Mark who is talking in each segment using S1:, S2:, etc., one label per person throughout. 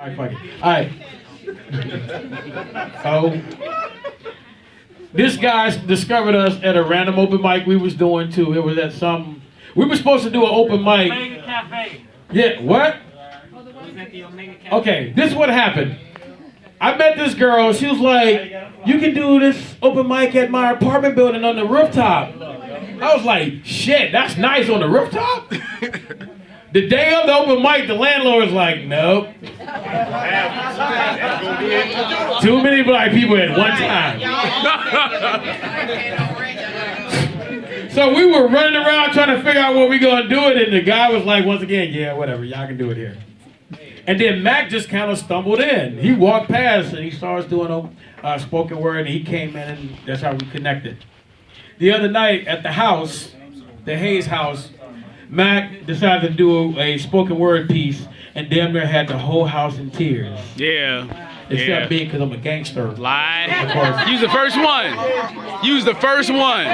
S1: All right, fuck it. All right. So, this guy discovered us at a random open mic we was doing too. It was at some. We were supposed to do an open mic.
S2: Omega Cafe.
S1: Yeah. What?
S2: Was at the Omega Cafe.
S1: Okay. This is what happened. I met this girl. She was like, "You can do this open mic at my apartment building on the rooftop." I was like, "Shit, that's nice on the rooftop." The day of the open mic, the landlord was like, "Nope. Too many black people at one time." So we were running around trying to figure out what we gonna do it, and the guy was like, once again, "Yeah, whatever, y'all can do it here." And then Mac just kind of stumbled in. He walked past and he starts doing a spoken word, and he came in, and that's how we connected. The other night at the house, the Hayes house, Mac decided to do a spoken word piece, and damn near had the whole house in tears.
S3: Yeah.
S1: Except me, because I'm a gangster.
S3: Lie. Use the first one. Use the first one.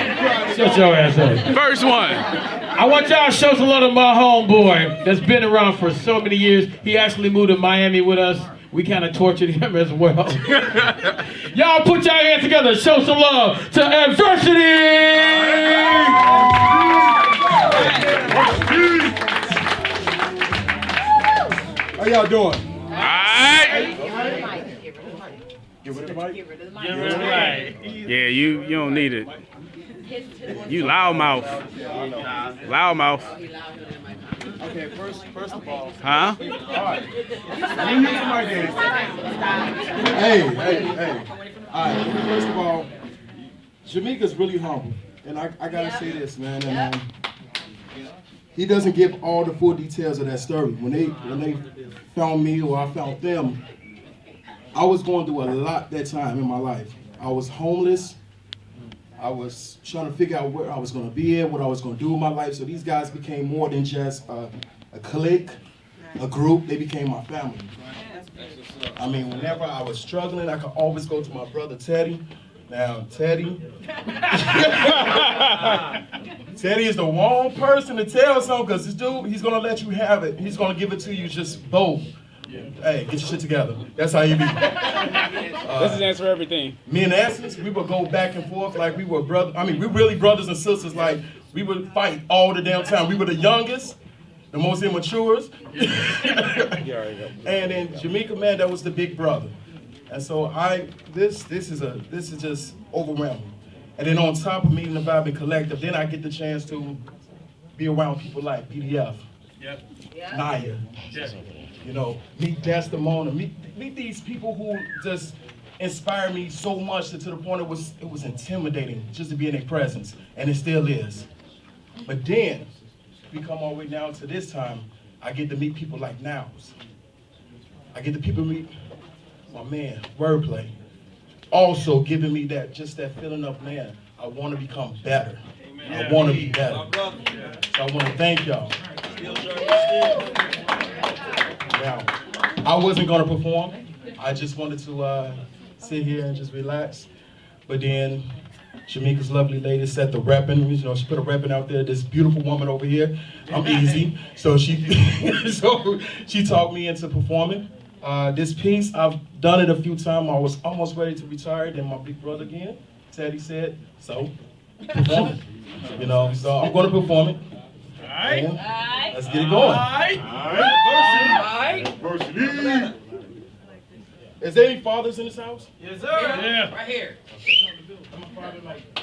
S1: Shut your ass up.
S3: First one.
S1: I want y'all to show some love to my homeboy that's been around for so many years. He actually moved to Miami with us. We kind of tortured him as well. Y'all put your hands together. Show some love to adversity.
S4: How y'all doing?
S3: Alright.
S4: Get rid of the mic.
S3: Yeah, you don't need it. You loudmouth. Loudmouth.
S4: Okay, first of all.
S3: Huh?
S4: All right. Let me use the mic then. Hey. All right. First of all, Jamaica's really humble, and I gotta say this, man. And he doesn't give all the full details of that story. When they found me or I found them, I was going through a lot that time in my life. I was homeless. I was trying to figure out where I was going to be in, what I was going to do with my life. So these guys became more than just a clique, a group. They became my family. I mean, whenever I was struggling, I could always go to my brother Teddy. Now, Teddy is the wrong person to tell something, because this dude, he's going to let you have it. He's going to give it to you just both. Hey, get your shit together. That's how you be.
S3: This is answer everything.
S4: Me and Essence, we would go back and forth like we were brothers. I mean, we really brothers and sisters. Like, we would fight all the damn time. We were the youngest, the most immature. And in Jamaica, man, that was the big brother. And so this is just overwhelming. And then on top of meeting the Vibin Collective, then I get the chance to be around people like PDF, Naya. You know, meet Desdemona, meet these people who just inspire me so much to the point it was intimidating just to be in their presence, and it still is. But then, we come all the way down to this time, I get to meet people like Nows. I get to meet my man, Wordplay. Also giving me that feeling of, man, I want to become better. I want to be better. So I want to thank y'all. Now, I wasn't going to perform. I just wanted to sit here and just relax. But then Shamika's lovely lady set the repping. You know, she put a repping out there. This beautiful woman over here. I'm easy. So she talked me into performing. This piece, I've done it a few times. I was almost ready to retire. Then my big brother again, Teddy said, so perform it. You know, so I'm going to perform it. And let's get it going. Varsity. Is there any fathers in this house?
S2: Yes, sir. Yeah.
S5: Right here.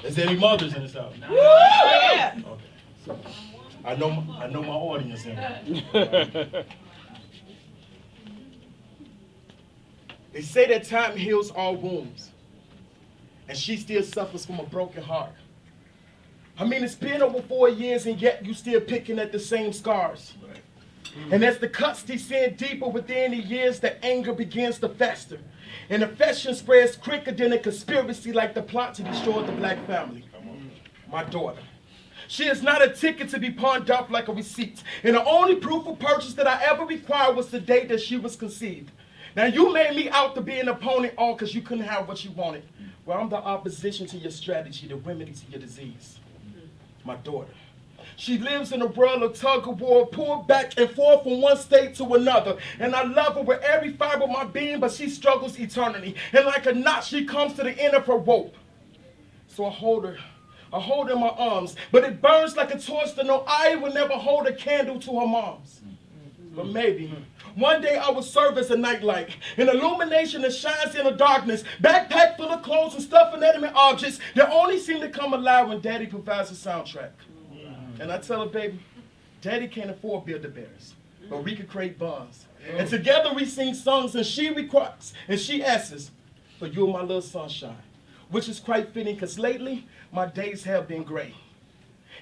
S4: Is there any mothers in this house? Yeah. Okay. So, I know my audience here. They say that time heals all wounds, and she still suffers from a broken heart. I mean, it's been over 4 years, and yet you still picking at the same scars. And as the cuts descend deeper within the years, the anger begins to fester. And affection spreads quicker than a conspiracy, like the plot to destroy the black family. My daughter. She is not a ticket to be pawned off like a receipt. And the only proof of purchase that I ever required was the date that she was conceived. Now, you made me out to be an opponent all because you couldn't have what you wanted. Well, I'm the opposition to your strategy, the remedy to your disease. My daughter. She lives in a world of tug of war, pulled back and forth from one state to another. And I love her with every fiber my being, but she struggles eternally. And like a knot, she comes to the end of her rope. So I hold her in my arms, but it burns like a torch that no eye would never hold a candle to her mom's. But maybe one day I will serve as a nightlight, an illumination that shines in the darkness, backpack full of clothes and stuff inanimate objects that only seem to come alive when Daddy provides a soundtrack. And I tell her, baby, Daddy can't afford Build-A-Bears, but we could create bonds. And together we sing songs, and she requires, and she asks for you, my little sunshine, which is quite fitting, because lately my days have been gray.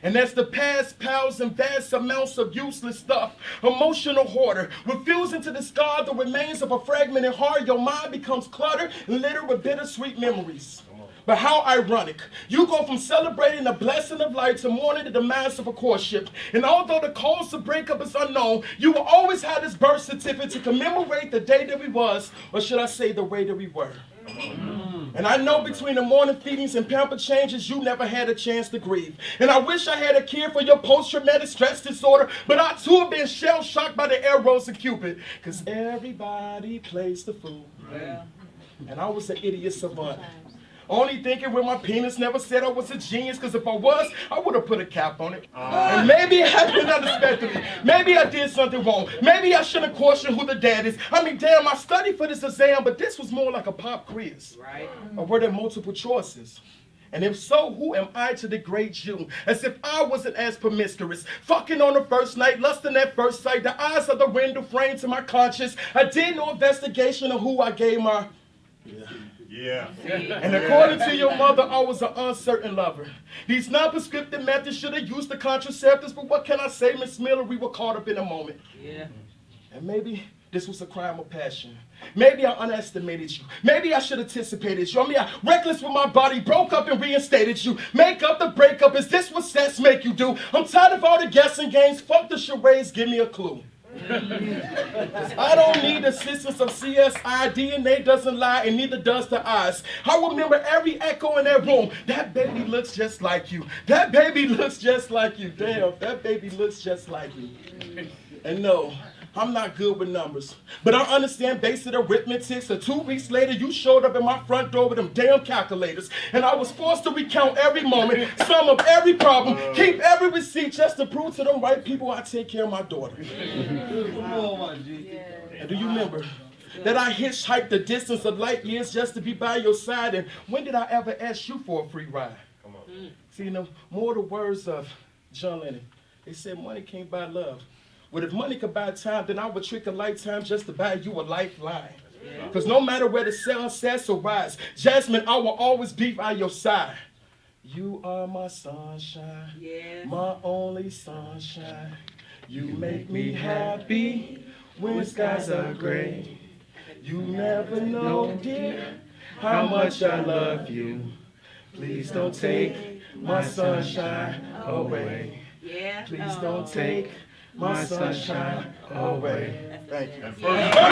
S4: And as the past piles in vast amounts of useless stuff, emotional hoarder, refusing to discard the remains of a fragmented heart, your mind becomes cluttered and littered with bittersweet memories. But how ironic. You go from celebrating the blessing of life to mourning the demise of a courtship. And although the cause of breakup is unknown, you will always have this birth certificate to commemorate the day that we was, or should I say the way that we were. And I know between the morning feedings and pamper changes, you never had a chance to grieve. And I wish I had a cure for your post-traumatic stress disorder, but I too have been shell-shocked by the arrows of Cupid. Because everybody plays the fool. Yeah. And I was an idiot savant. Only thinking when my penis never said I was a genius, because if I was, I would have put a cap on it. And maybe it happened unexpectedly. Maybe I did something wrong. Maybe I shouldn't question who the dad is. I mean, damn, I studied for this exam, but this was more like a pop quiz. Right. Or were there multiple choices? And if so, who am I to degrade you? As if I wasn't as promiscuous. Fucking on the first night, lusting at first sight. The eyes of the window frame to my conscience. I did no investigation of who I gave my... Yeah. And according to your mother, I was an uncertain lover. These non-prescriptive methods should have used the contraceptives, but what can I say, Miss Miller? We were caught up in a moment. Yeah. And maybe this was a crime of passion. Maybe I underestimated you. Maybe I should have anticipated you. I mean, I reckless with my body, broke up and reinstated you. Make up the breakup. Is this what sex make you do? I'm tired of all the guessing games. Fuck the charades. Give me a clue. I don't need assistance of CSI. DNA doesn't lie, and neither does the eyes. I remember every echo in that room. That baby looks just like you. That baby looks just like you. Damn, that baby looks just like you. And no, I'm not good with numbers, but I understand basic arithmetic. So 2 weeks later, you showed up at my front door with them damn calculators, and I was forced to recount every moment, sum up every problem, keep every receipt just to prove to the right people I take care of my daughter. And do you remember that I hitchhiked the distance of light years just to be by your side? And when did I ever ask you for a free ride? Come on. See, you know, more the words of John Lennon. They said money can't buy love. Well, if money could buy time, then I would trick a lifetime just to buy you a lifeline. Because no matter where the sun sets or rise, Jasmine, I will always be by your side. You are my sunshine, my only sunshine. You make me happy when skies are gray. You never know, dear, how much I love you. Please don't take my sunshine away. Please don't take my sunshine away. Thank you.